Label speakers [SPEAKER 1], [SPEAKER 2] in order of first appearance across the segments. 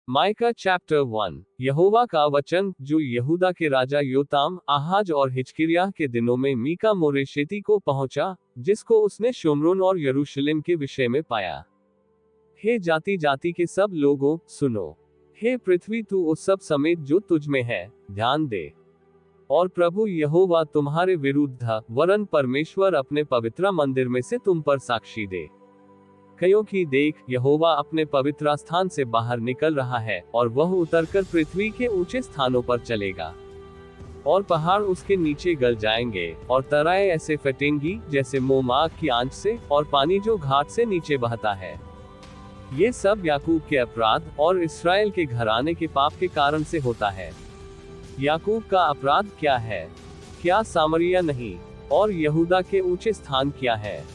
[SPEAKER 1] Mica chapter 1। यहोवा का वचन जो यहूदा के राजा योताम, आहाज और हिजकिय्याह के दिनों में मीका मोरेशेती को पहुंचा, जिसको उसने शोम्रोन और यरूशलेम के विषय में पाया। हे जाति जाति के सब लोगों, सुनो। हे पृथ्वी, तू उस सब समेत जो तुझ में है, ध्यान दे। और प्रभु यहोवा तुम्हारे विरुद्ध वरन परमेश्वर अपने पवित्र मंदिर में से तुम पर साक्षी दे। क्योंकि देख, यहोवा अपने पवित्र स्थान से बाहर निकल रहा है, और वह उतरकर पृथ्वी के ऊंचे स्थानों पर चलेगा। और पहाड़ उसके नीचे गल जाएंगे, और तराएं ऐसे फटेंगी जैसे मोम आग की आंच से, और पानी जो घाट से नीचे बहता है। ये सब याकूब के अपराध और इस्राएल के घराने के पाप के कारण से होता है। याकूब का अपराध क्या है? क्या सामरिया नहीं? और यहूदा के ऊंचे स्थान क्या है?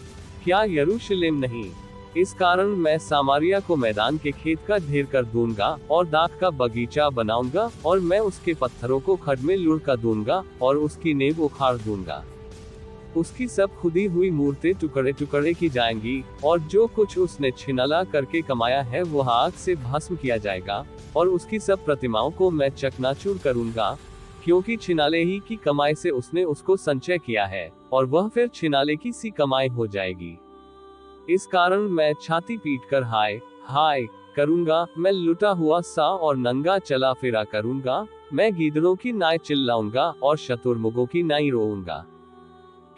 [SPEAKER 1] क्या यरूशलेम नहीं? इस कारण मैं सामरिया को मैदान के खेत का ढेर कर दूंगा, और दाख का बगीचा बनाऊंगा, और मैं उसके पत्थरों को खड में लुढ़का दूंगा, और उसकी नींव उखाड़ दूंगा। उसकी सब खुदी हुई मूर्तें टुकड़े टुकड़े की जाएंगी, और जो कुछ उसने छिनाला करके कमाया है वह आग से भस्म किया जाएगा, और उसकी सब प्रतिमाओं को मैं चकनाचूर करूंगा, क्योंकि छिनाले ही की कमाई से उसने उसको संचय किया है, और वह फिर छिनाले की सी कमाई हो जाएगी। इस कारण मैं छाती पीट कर हाय हाय करूंगा, मैं लुटा हुआ सा और नंगा चला फिरा करूंगा, मैं गीदड़ों की नाई चिल्लाऊंगा और शतुर्मुर्गों की नाई रोऊंगा।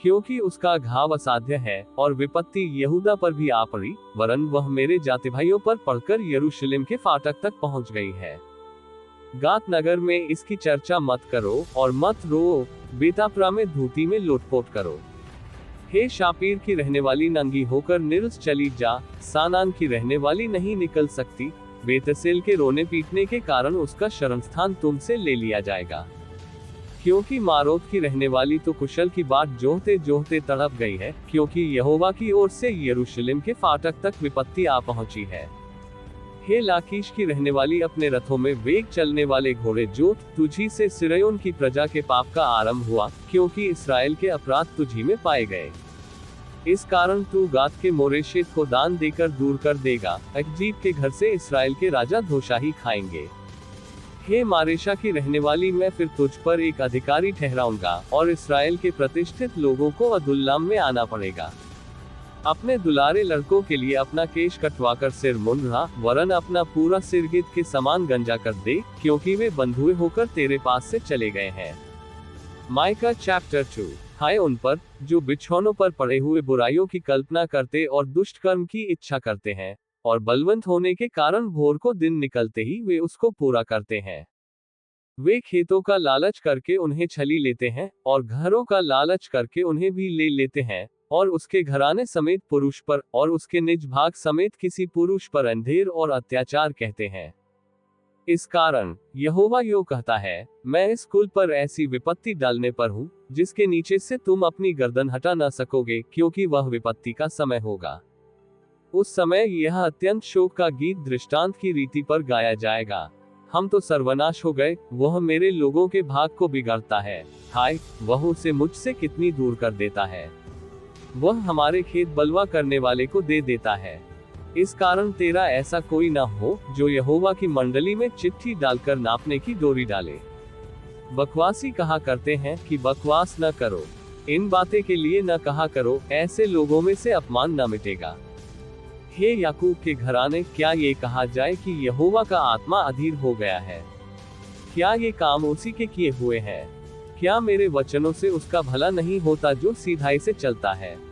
[SPEAKER 1] क्योंकि उसका घाव असाध्य है, और विपत्ति यहूदा पर भी आ पड़ी, वरन वह मेरे जाति भाइयों पर पड़कर यरूशलेम के फाटक तक पहुंच गई है। गात नगर में इसकी चर्चा मत करो, और मत रो। बेतापरा में धूती में लोटपोट करो। हे शापीर की रहने वाली, नंगी होकर निरस चली जा, सानान की रहने वाली नहीं निकल सकती। बेतसेल के रोने पीटने के कारण उसका शरणस्थान तुमसे ले लिया जाएगा। क्योंकि मारोत की रहने वाली तो कुशल की बात जोहते जोहते तड़प गई है, क्योंकि यहोवा की ओर से यरूशलेम के फाटक तक विपत्ति आ पहुंची है। हे लाकीश की रहने वाली, अपने रथों में वेग चलने वाले घोड़े जोत, तुझी से सिरयोन की प्रजा के पाप का आरंभ हुआ, क्योंकि इस्राएल के अपराध तुझी में पाए गए। इस कारण तू गात के मोरेशेत को दान देकर दूर कर देगा। अकजीब के घर से इस्राएल के राजा धोशाही खाएंगे। हे मारेशा की रहने वाली, मैं फिर तुझ पर एक अधिकारी ठहराऊंगा, और इस्राएल के प्रतिष्ठित लोगों को अदुल्लाम में आना पड़ेगा। अपने दुलारे लड़कों के लिए अपना केश कटवाकर सिर मुंडा, वरन अपना पूरा सिर गिद्ध के समान गंजा कर दे, क्योंकि वे बंधुए होकर तेरे पास से चले गए हैं। Mica chapter 2। हाय उन पर जो बिछौनों पर पड़े हुए बुराइयों की कल्पना करते और दुष्ट कर्म की इच्छा करते हैं, और बलवंत होने के कारण भोर को दिन निकलते ही वे उसको पूरा करते हैं। वे खेतों का लालच करके उन्हें छली लेते हैं, और घरों का लालच करके उन्हें भी ले लेते हैं, और उसके घराने समेत पुरुष पर, और उसके निज भाग समेत किसी पुरुष पर अंधेर और अत्याचार कहते हैं। इस कारण यहोवा यो कहता है, मैं इस कुल पर ऐसी विपत्ति डालने पर हूँ, जिसके नीचे से तुम अपनी गर्दन हटा न सकोगे, क्योंकि वह विपत्ति का समय होगा। उस समय यह अत्यंत शोक का गीत दृष्टांत की रीति पर गाया जाएगा। हम तो सर्वनाश हो गए, वह मेरे लोगों के भाग को बिगाड़ता है। हाय, वह उसे मुझसे कितनी दूर कर देता है। वह हमारे खेत बलवा करने वाले को दे देता है। इस कारण तेरा ऐसा कोई न हो जो यहोवा की मंडली में चिट्ठी डालकर नापने की डोरी डाले। बकवासी कहा करते हैं कि बकवास न करो, इन बातें के लिए न कहा करो, ऐसे लोगों में से अपमान न मिटेगा। हे याकूब के घराने, क्या ये कहा जाए कि यहोवा का आत्मा अधीर हो गया है? क्या ये काम उसी के किए हुए हैं? क्या मेरे वचनों से उसका भला नहीं होता जो सीधाई से चलता है?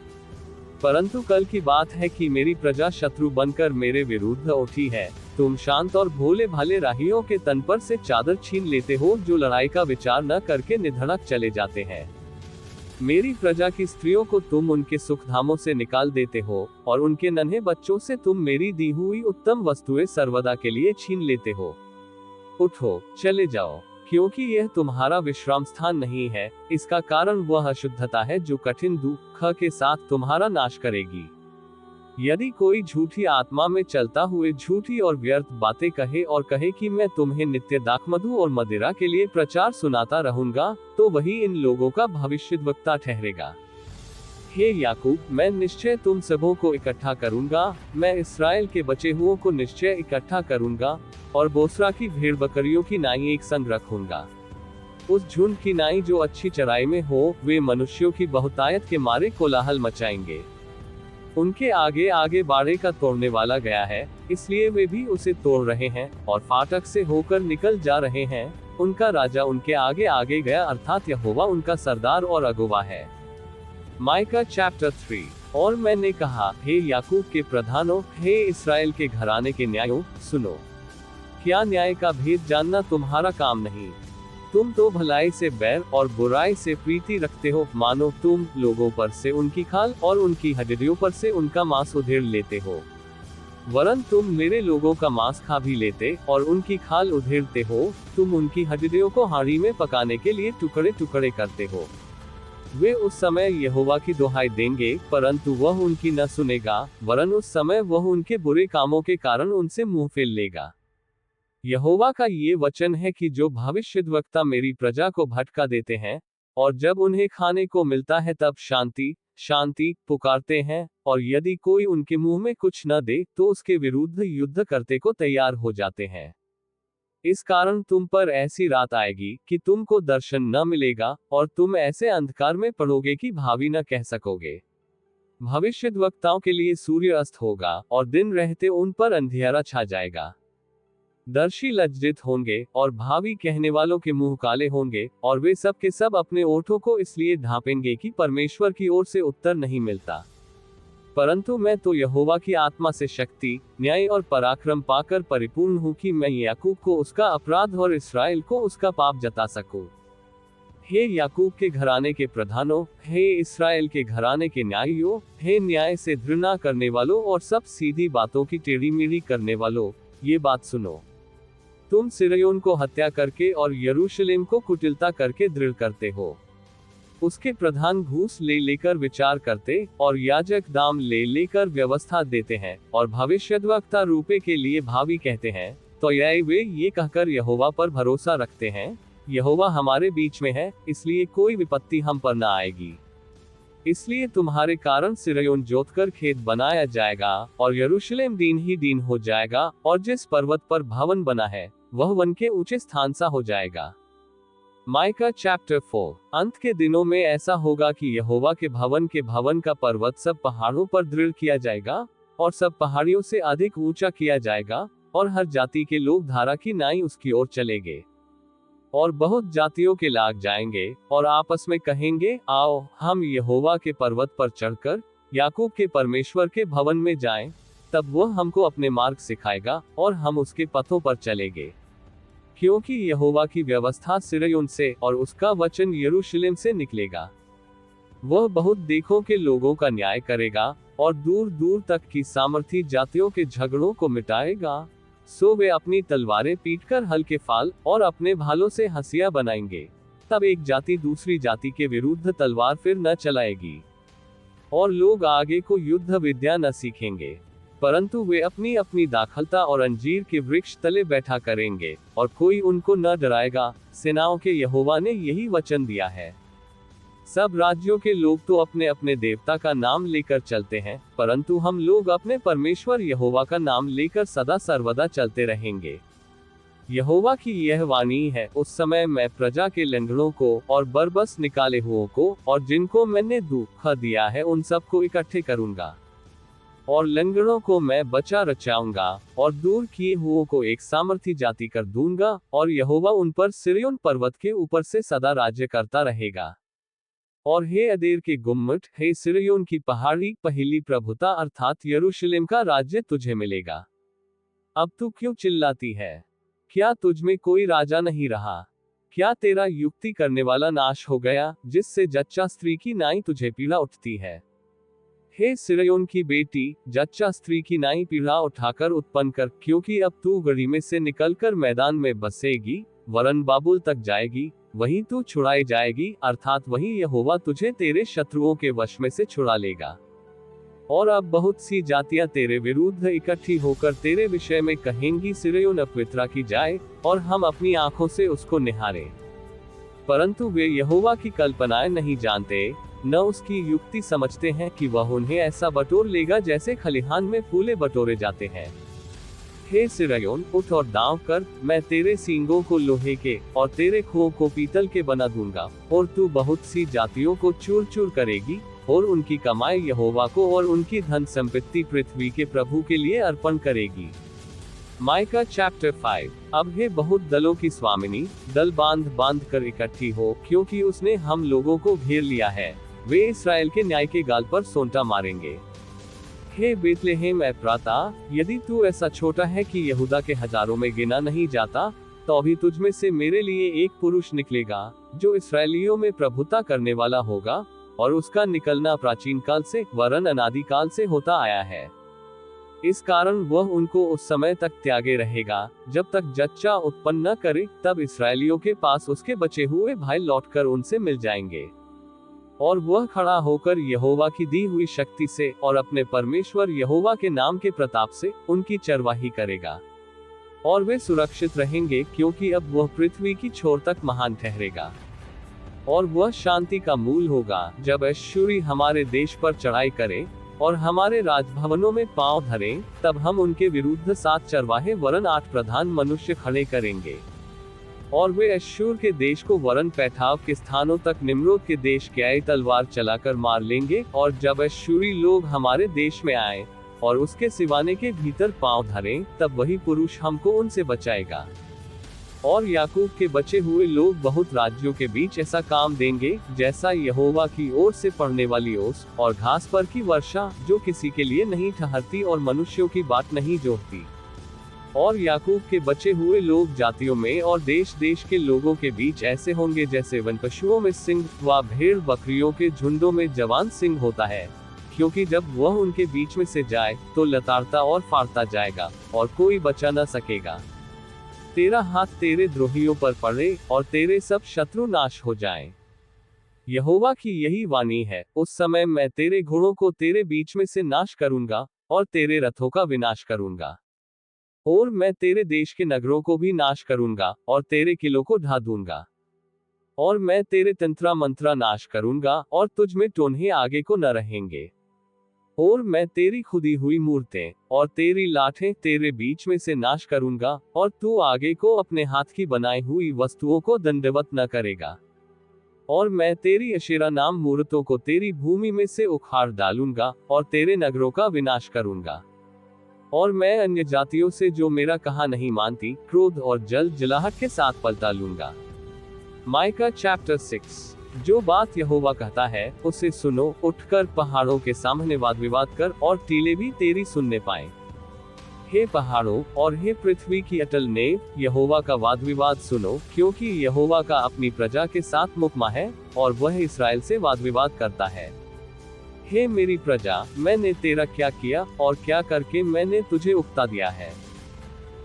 [SPEAKER 1] परंतु कल की बात है कि मेरी प्रजा शत्रु बनकर मेरे विरुद्ध उठी है। तुम शांत और भोले भाले राहियों के तन पर से चादर छीन लेते हो, जो लड़ाई का विचार न करके निधड़क चले जाते हैं। मेरी प्रजा की स्त्रियों को तुम उनके सुखधामों से निकाल देते हो, और उनके नन्हे बच्चों से तुम मेरी दी हुई उत्तम वस्तुएं सर्वदा के लिए छीन लेते हो। उठो, चले जाओ, क्योंकि यह तुम्हारा विश्राम स्थान नहीं है। इसका कारण वह अशुद्धता है जो कठिन दुख के साथ तुम्हारा नाश करेगी। यदि कोई झूठी आत्मा में चलता हुए झूठी और व्यर्थ बातें कहे, और कहे कि मैं तुम्हें नित्य दाखमधु और मदिरा के लिए प्रचार सुनाता रहूंगा, तो वही इन लोगों का भविष्यद्वक्ता ठहरेगा। हे याकूब, मैं निश्चय तुम सबों को इकट्ठा करूंगा, मैं इसराइल के बचे हुओं को निश्चय इकट्ठा करूंगा, और बोस्रा की भेड़ बकरियों की नाई एक संग रखूंगा। उस झुंड की नाई जो अच्छी चराई में हो, वे मनुष्यों की बहुतायत के मारे कोलाहल मचाएंगे। उनके आगे आगे बाड़े का तोड़ने वाला गया है, इसलिए वे भी उसे तोड़ रहे हैं, और फाटक से होकर निकल जा रहे हैं। उनका राजा उनके आगे आगे गया, अर्थात यहोवा उनका सरदार और अगुवा है। Mica chapter 3। और मैंने कहा, हे याकूब के प्रधानों, हे इस्राएल के घराने के न्यायों, सुनो। क्या न्याय का भेद जानना तुम्हारा काम नहीं? तुम तो भलाई से बैर और बुराई से प्रीति रखते हो, मानो तुम लोगों पर से उनकी खाल और उनकी हड्डियों पर से उनका मांस उधेड़ लेते हो। वरन तुम मेरे लोगों का मांस खा भी लेते और उनकी खाल उधेड़ते हो। तुम उनकी हड्डियों को हांडी में पकाने के लिए टुकड़े टुकड़े करते हो। वे उस समय यहोवा की दुहाई देंगे, परंतु वह उनकी न सुनेगा, वरन उस समय वह उनके बुरे कामों के कारण उनसे मुंह फेर लेगा। यहोवा का ये वचन है कि जो भविष्यद्वक्ता मेरी प्रजा को भटका देते हैं, और जब उन्हें खाने को मिलता है तब शांति शांति पुकारते हैं, और यदि कोई उनके मुंह में कुछ न दे तो उसके विरुद्ध युद्ध करते को तैयार हो जाते हैं। इस कारण तुम पर ऐसी रात आएगी कि तुमको दर्शन न मिलेगा, और तुम ऐसे अंधकार में पड़ोगे कि भावी न कह सकोगे। भविष्यद्वक्ताओं के लिए सूर्य अस्त होगा, और दिन रहते उन पर अंधियारा छा जाएगा। दर्शी लज्जित होंगे, और भावी कहने वालों के मुंह काले होंगे, और वे सब के सब अपने ओठों को इसलिए ढांपेंगे कि परमेश्वर की ओर से उत्तर नहीं मिलता। परंतु मैं तो यहोवा की आत्मा से शक्ति, न्याय और पराक्रम पाकर परिपूर्ण हूँ कि मैं याकूब को उसका अपराध और इस्राएल को उसका पाप जता सकूं। हे याकूब के घराने के प्रधानों, हे इस्राएल के घराने के न्यायियों, हे न्याय से घृणा करने वालों और सब सीधी बातों की टेढ़ी मेढ़ी करने वालों, ये बात सुनो। तुम सिरयोन को हत्या करके और यरूशलेम को कुटिलता करके दृढ़ करते हो। उसके प्रधान घूस ले लेकर विचार करते और याजक दाम ले लेकर व्यवस्था देते हैं, और भविष्यद्वक्ता रुपए के लिए भावी कहते हैं। तो वे ये कहकर यहोवा पर भरोसा रखते हैं, यहोवा हमारे बीच में है, इसलिए कोई विपत्ति हम पर न आएगी। इसलिए तुम्हारे कारण सिरयोन जोतकर खेत बनाया जाएगा, और यरूशलेम दीन ही दीन हो जाएगा, और जिस पर्वत पर भवन बना है वह वन के ऊंचे स्थान सा हो जाएगा। Mica chapter 4। अंत के दिनों में ऐसा होगा कि यहोवा के भवन का पर्वत सब पहाड़ों पर दृढ़ किया जाएगा, और सब पहाड़ियों से अधिक ऊंचा किया जाएगा, और हर जाति के लोग धारा की नाई उसकी ओर चलेंगे। और बहुत जातियों के लाग जाएंगे, और आपस में कहेंगे, आओ हम यहोवा के पर्वत पर चढ़कर याकूब के परमेश्वर के भवन में जाएं, तब वह हमको अपने मार्ग सिखाएगा, और हम उसके पथों पर चलेंगे। क्योंकि यहोवा की व्यवस्था सिरयोन से और उसका वचन यरूशलेम से निकलेगा। वह बहुत देखों के लोगों का न्याय करेगा, और दूर दूर तक की सामर्थी जातियों के झगड़ों को मिटाएगा। सो वे अपनी तलवारें पीटकर हल्के फाल और अपने भालों से हंसिया बनाएंगे। तब एक जाति दूसरी जाति के विरुद्ध तलवार फिर न चलाएगी, और लोग आगे को युद्ध विद्या न सीखेंगे, परंतु वे अपनी अपनी दाखलता और अंजीर के वृक्ष तले बैठा करेंगे, और कोई उनको न डराएगा। सेनाओं के यहोवा ने यही वचन दिया है। सब राज्यों के लोग तो अपने अपने देवता का नाम लेकर चलते हैं, परंतु हम लोग अपने परमेश्वर यहोवा का नाम लेकर सदा सर्वदा चलते रहेंगे। यहोवा की यह वाणी है, उस समय मैं प्रजा के लंगड़ों को और बरबस निकाले हुओं को और जिनको मैंने दुख दिया है उन सबको इकट्ठे करूंगा, और लंगड़ों को मैं बचा रचाऊंगा, और दूर किए हुओं को एक सामर्थी जाति कर दूंगा, और यहोवा उन पर सिरयोन पर्वत के ऊपर से सदा राज्य करता रहेगा। और हे अदेर के गुम्मट, हे सिरयोन की पहाड़ी, पहली प्रभुता अर्थात यरूशलेम का राज्य तुझे मिलेगा। अब तू क्यों चिल्लाती है? क्या तुझ में कोई राजा नहीं रहा? क्या तेरा युक्ति करने वाला नाश हो गया, जिससे जच्चा स्त्री की नाई तुझे पीड़ा उठती है? हे सिरयोन की बेटी, जच्चा स्त्री की नाई पीड़ा उठाकर उत्पन्न कर, क्योंकि अब तू गढ़ी में से निकलकर मैदान में बसेगी, वरन बाबुल तक जाएगी, वहीं तू छुड़ाई जाएगी, अर्थात वहीं यहोवा तुझे तेरे शत्रुओं के वश में से छुड़ा लेगा। और अब बहुत सी जातियां तेरे विरुद्ध इकट्ठी होकर तेरे विषय में कहेंगी, सिरयोन अपवित्रा की जाए, और हम अपनी आंखों से उसको निहारें। परंतु वे यहोवा की कल्पनाएं नहीं जानते, न उसकी युक्ति समझते हैं कि वह उन्हें ऐसा बटोर लेगा जैसे खलिहान में फूले बटोरे जाते हैं। हे सिरयोन, उठ और दांव कर, मैं तेरे सींगों को लोहे के और तेरे खों को पीतल के बना दूंगा, और तू बहुत सी जातियों को चूर चूर करेगी, और उनकी कमाई यहोवा को और उनकी धन संपत्ति पृथ्वी के प्रभु के लिए अर्पण करेगी। Mica chapter 5। अब हे बहुत दलों की स्वामिनी, दल बांध बांध कर इकट्ठी हो, क्योंकि उसने हम लोगों को घेर लिया है, वे इस्राएल के न्याय के गाल पर सोंटा मारेंगे। हे बेतलेहेम एफ्राता, यदि तू ऐसा छोटा है कि यहूदा के हजारों में गिना नहीं जाता, तो अभी तुझ में से मेरे लिए एक पुरुष निकलेगा, जो इस्राएलियों में प्रभुता करने वाला होगा, और उसका निकलना प्राचीन काल से वरन अनादि काल से होता आया है। इस कारण वह उनको उस समय तक त्यागे रहेगा, जब तक जच्चा उत्पन्न न करे, तब इस्राएलियों के पास उसके बचे हुए भाई लौटकर उनसे मिल जाएंगे। और वह खड़ा होकर यहोवा की दी हुई शक्ति से और अपने परमेश्वर यहोवा के नाम के प्रताप से उनकी चरवाही करेगा, और वे सुरक्षित रहेंगे, क्योंकि अब वह पृथ्वी की छोर तक महान ठहरेगा। और वह शांति का मूल होगा, जब अश्शूरी हमारे देश पर चढ़ाई करे और हमारे राजभवनों में पांव धरे, तब हम उनके विरुद्ध 7 चरवाहे वरन 8 प्रधान मनुष्य खड़े करेंगे। और वे अश्शूर के देश को वरन पैठाव के स्थानों तक निम्रोद के देश के आए तलवार चलाकर मार लेंगे। और जब अश्शूरी लोग हमारे देश में आए और उसके सिवाने के भीतर पांव धरें, तब वही पुरुष हमको उनसे बचाएगा। और याकूब के बचे हुए लोग बहुत राज्यों के बीच ऐसा काम देंगे, जैसा यहोवा की ओर से पड़ने वाली ओस और घास पर की वर्षा, जो किसी के लिए नहीं ठहरती और मनुष्यों की बात नहीं जोहती। और याकूब के बचे हुए लोग जातियों में और देश देश के लोगों के बीच ऐसे होंगे, जैसे वन पशुओं में सिंह व भेड़ बकरियों के झुंडों में जवान सिंह होता है, क्योंकि जब वह उनके बीच में से जाए, तो लताड़ता और फाड़ता जाएगा, और कोई बचा न सकेगा। तेरा हाथ तेरे द्रोहियों पर पड़े, और तेरे सब शत्रु नाश हो जाएं। यहोवा की यही वाणी है, उस समय मैं तेरे घोड़ों को तेरे बीच में से नाश करूंगा, और तेरे रथों का विनाश करूंगा। और मैं तेरे देश के नगरों को भी नाश करूंगा, और तेरे किलों को ढा दूंगा। और मैं तेरे तंत्रा मंत्रा नाश करूंगा, और तुझ में टोन्हे आगे को न रहेंगे। और मैं तेरी खुदी हुई मूर्तें और तेरी लाठें तेरे बीच में से नाश करूंगा, और तू आगे को अपने हाथ की बनाई हुई वस्तुओं को दंडवत न करेगा। और मैं तेरी अशेरा नाम मूर्तों को तेरी भूमि में से उखाड़ डालूंगा, और तेरे नगरों का विनाश करूंगा। और मैं अन्य जातियों से जो मेरा कहा नहीं मानती, क्रोध और जल जलाहट के साथ पलटा लूंगा। Mica chapter 6। जो बात यहोवा कहता है, उसे सुनो, उठकर पहाड़ों के सामने वाद विवाद कर, और टीले भी तेरी सुनने पाए। हे पहाड़ों और हे पृथ्वी की अटल नेव, यहोवा का वाद विवाद सुनो, क्योंकि यहोवा का अपनी प्रजा के साथ मुकमा है, और वह इस्राएल से वाद विवाद करता है। हे मेरी प्रजा, मैंने तेरा क्या किया और क्या करके मैंने तुझे उकता दिया है?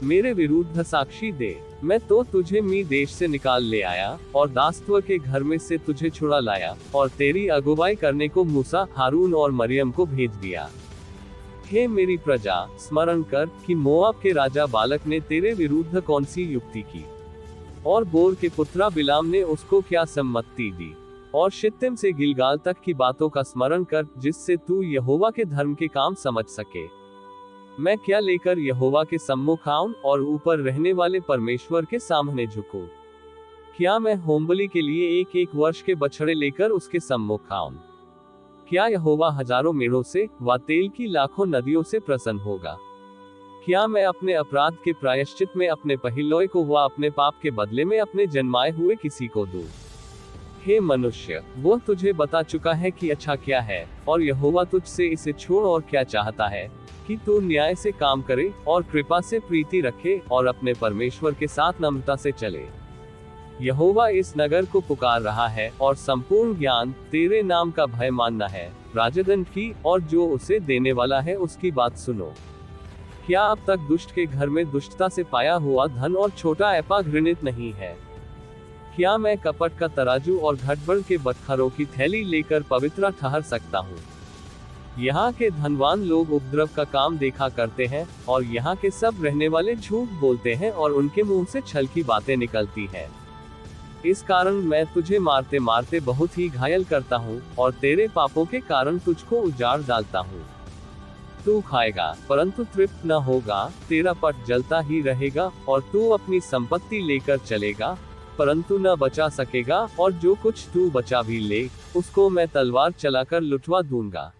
[SPEAKER 1] मेरे विरुद्ध साक्षी दे। मैं तो तुझे मी देश से निकाल ले आया, और दासत्व के घर में से तुझे छुड़ा लाया, और तेरी अगुवाई करने को मूसा, हारून और मरियम को भेज दिया। हे मेरी प्रजा, स्मरण कर कि मोआब के राजा बालक ने तेरे विरुद्ध कौन सी युक्ति की, और बोर के पुत्रा बिलाम ने उसको क्या सम्मति दी। और शित्तिम से गिलगाल तक की बातों का स्मरण कर, जिससे तू यहोवा के धर्म के काम समझ सके। मैं क्या लेकर यहोवा के सम्मुख आऊं, और ऊपर रहने वाले परमेश्वर के सामने झुकूं? क्या मैं होमबलि के लिए 1-1 वर्ष के बछड़े लेकर उसके सम्मुख आऊं? क्या यहोवा हजारों मेढ़ों से व तेल की लाखों नदियों से प्रसन्न होगा? क्या मैं अपने अपराध के प्रायश्चित में अपने पहिलोए को व अपने पाप के बदले में अपने जन्माए हुए किसी को दूं? हे मनुष्य, वो तुझे बता चुका है कि अच्छा क्या है, और यहोवा तुझसे इसे छोड़ और क्या चाहता है, कि तू न्याय से काम करे और कृपा से प्रीति रखे और अपने परमेश्वर के साथ नम्रता से चले। यहोवा इस नगर को पुकार रहा है, और संपूर्ण ज्ञान तेरे नाम का भय मानना है। राजदंड की और जो उसे देने वाला है उसकी बात सुनो। क्या अब तक दुष्ट के घर में दुष्टता से पाया हुआ धन और छोटा ऐपा घृणित नहीं है? क्या मैं कपट का तराजू और घटबड़ के बटखरों की थैली लेकर पवित्र ठहर सकता हूँ? यहाँ के धनवान लोग उपद्रव का काम देखा करते हैं, और यहाँ के सब रहने वाले झूठ बोलते हैं, और उनके मुंह से छल की बातें निकलती हैं। इस कारण मैं तुझे मारते मारते बहुत ही घायल करता हूँ, और तेरे पापों के कारण तुझको उजाड़ डालता हूँ। तू खाएगा परंतु तृप्त न होगा, तेरा पट जलता ही रहेगा, और तू अपनी संपत्ति लेकर चलेगा परंतु न बचा सकेगा, और जो कुछ तू बचा भी ले, उसको मैं तलवार चलाकर लुटवा दूंगा।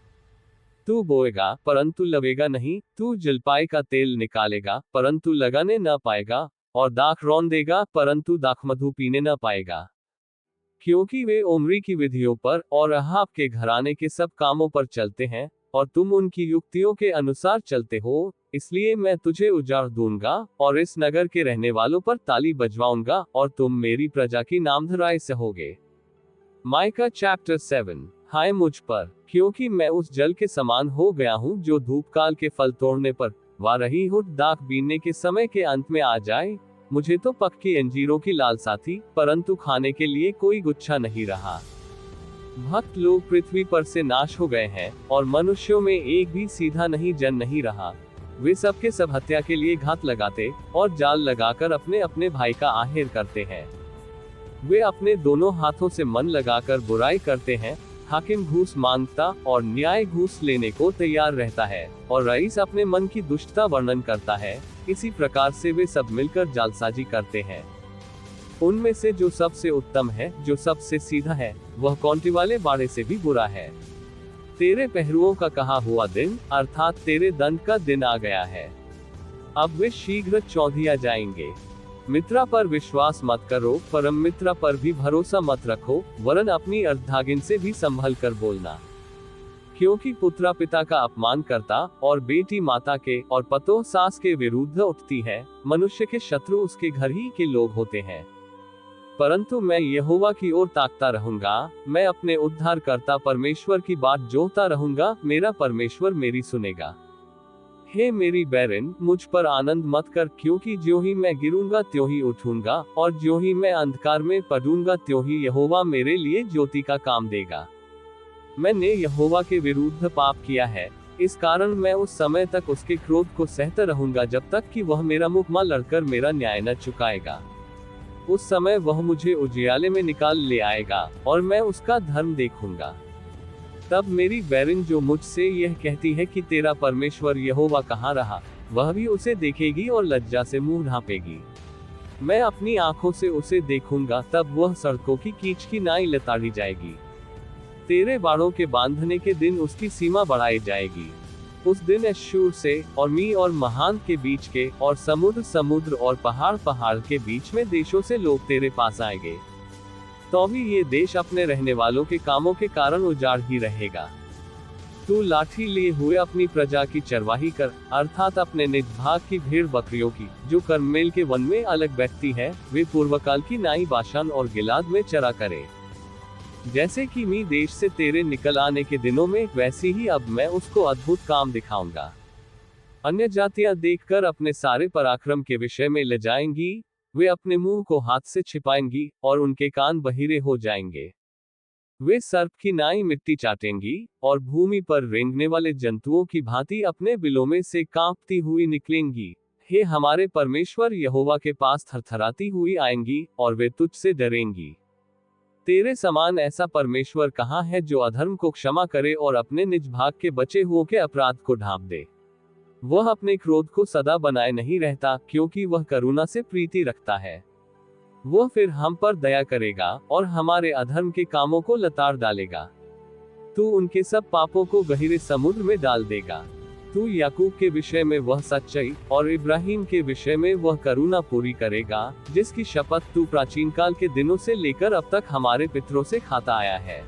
[SPEAKER 1] तू बोएगा परंतु लवेगा नहीं, तू जलपाई का तेल निकालेगा परंतु लगाने न पाएगा, और दाख रौंदेगा परंतु दाखमधु पीने न पाएगा। क्योंकि वे ओमरी की विधियों पर और अहाब के घराने के सब कामों पर चलते हैं, और तुम उनकी युक्तियों के अनुसार चलते हो, इसलिए मैं तुझे उजाड़ दूंगा, और इस नगर के रहने वालों पर ताली बजवाऊंगा, और तुम मेरी प्रजा की नामधराई सहोगे। Mica chapter 7। हाय मुझ पर, क्योंकि मैं उस जल के समान हो गया हूँ जो धूपकाल के फल तोड़ने पर वा रही हो दाख बीनने के समय के अंत में आ जाए। मुझे तो पक्की अंजीरों की लालसा थी, परंतु खाने के लिए कोई गुच्छा नहीं रहा। भक्त लोग पृथ्वी पर से नाश हो गए हैं, और मनुष्यों में एक भी सीधा नहीं जन नहीं रहा। वे सबके सब हत्या के लिए घात लगाते, और जाल लगाकर अपने अपने भाई का आहेर करते हैं। वे अपने दोनों हाथों से मन लगाकर बुराई करते हैं। हाकिम घूस मांगता और न्याय घूस लेने को तैयार रहता है, और रईस अपने मन की दुष्टता वर्णन करता है। इसी प्रकार से वे सब मिलकर जालसाजी करते हैं। उनमें से जो सबसे उत्तम है, जो सबसे सीधा है, वह कौंटी वाले बाड़े से भी बुरा है। तेरे पहरुओं का कहा हुआ दिन, अर्थात तेरे दंड का दिन आ गया है। अब वे शीघ्र चौंधिया जाएंगे। मित्रा पर विश्वास मत करो, परम मित्रा पर भी भरोसा मत रखो, वरन अपनी अर्धागिन से भी संभल कर बोलना। क्योंकि पुत्रा पिता का अपमान करता, और बेटी माता के, और पतोह सास के विरुद्ध उठती है। मनुष्य के शत्रु उसके घर ही के लोग होते हैं। परंतु मैं यहोवा की ओर ताकता रहूंगा, मैं अपने उद्धारकर्ता परमेश्वर की बात जोहता रहूंगा। मेरा परमेश्वर मेरी सुनेगा। हे मेरी बैरन, मुझ पर आनंद मत कर, क्योंकि ज्यों ही मैं गिरूंगा त्यों ही उठूंगा, और ज्यों ही मैं अंधकार में पड़ूंगा त्यों ही यहोवा मेरे लिए ज्योति का काम देगा। मैंने यहोवा के विरुद्ध पाप किया है, इस कारण मैं उस समय तक उसके क्रोध को सहता रहूंगा, जब तक कि वह मेरा मुकमा लड़कर मेरा न्याय न चुकाएगा। उस समय वह मुझे उजियाले में निकाल ले आएगा, और मैं उसका धर्म देखूंगा। तब मेरी बैरन जो मुझसे यह कहती है कि तेरा परमेश्वर यहोवा कहाँ रहा, वह भी उसे देखेगी और लज्जा से मुंह ढांपेगी। मैं अपनी आंखों से उसे देखूंगा, तब वह सड़कों की कीच की नाई लताड़ी जाएगी। तेरे बाड़ों के बांधने के दिन उसकी सीमा बढ़ाई जाएगी। उस दिन अश्शूर से, और मी और महान के बीच के, और समुद्र समुद्र और पहाड़ पहाड़ के बीच में देशों से लोग तेरे पास आएंगे। तो भी ये देश अपने रहने वालों के कामों के कारण उजाड़ ही रहेगा। तू लाठी लिए हुए अपनी प्रजा की चरवाही कर, अर्थात अपने निज भाग की भेड़ बकरियों की, जो कर्मेल के वन में अलग बैठती है। वे पूर्वकाल की नाई बाशान और गिलाद में चरा करे। जैसे कि मी देश से तेरे निकल आने के दिनों में, वैसे ही अब मैं उसको अद्भुत काम दिखाऊंगा। अन्य जातियां देखकर अपने सारे पराक्रम के विषय में लजाएंगी। वे अपने मुंह को हाथ से छिपाएंगी, और उनके कान बहिरे हो जाएंगे। वे सर्प की नाई मिट्टी चाटेंगी, और भूमि पर रेंगने वाले जंतुओं की भांति अपने बिलों में से कांपती हुई निकलेंगी। हे हमारे परमेश्वर यहोवा के पास थरथराती हुई आएंगी, और वे तुझसे डरेंगी। तेरे समान ऐसा परमेश्वर कहाँ है जो अधर्म को क्षमा करे और अपने निज भाग के बचे हुओं के अपराध को ढांप दे। वह अपने क्रोध को सदा बनाए नहीं रहता, क्योंकि वह करुणा से प्रीति रखता है। वह फिर हम पर दया करेगा, और हमारे अधर्म के कामों को लताड़ डालेगा। तू उनके सब पापों को गहरे समुद्र में डाल देगा। तू याकूब के विषय में वह सच्चाई, और इब्राहिम के विषय में वह करुणा पूरी करेगा, जिसकी शपथ तू प्राचीन काल के दिनों से लेकर अब तक हमारे पितरों से खाता आया है।